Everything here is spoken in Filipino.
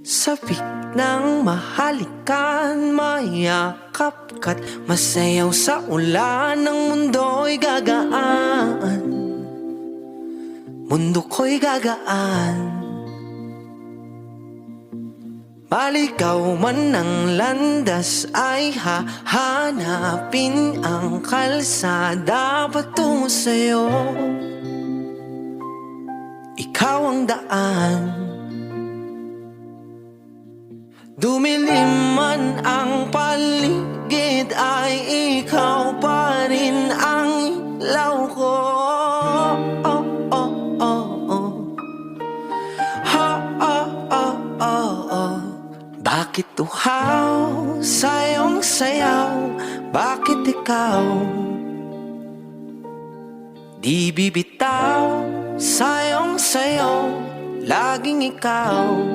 Sabik ng mahalikan, mayakap ka't masayaw sa ulan. Ng mundo'y gagaan, mundo ko'y gagaan. Maligaw man ng landas ay hahanapin ang kalsada patungo sa'yo. Ikaw ang daan. Dumilim man ang paligid ay ikaw pa rin ang ilaw ko. Oh, oh, oh, oh. Ha, oh, oh, oh, oh. Bakit uhaw sa iyong sayaw? Bakit ikaw di bibitaw sa iyong sayaw? Laging ikaw.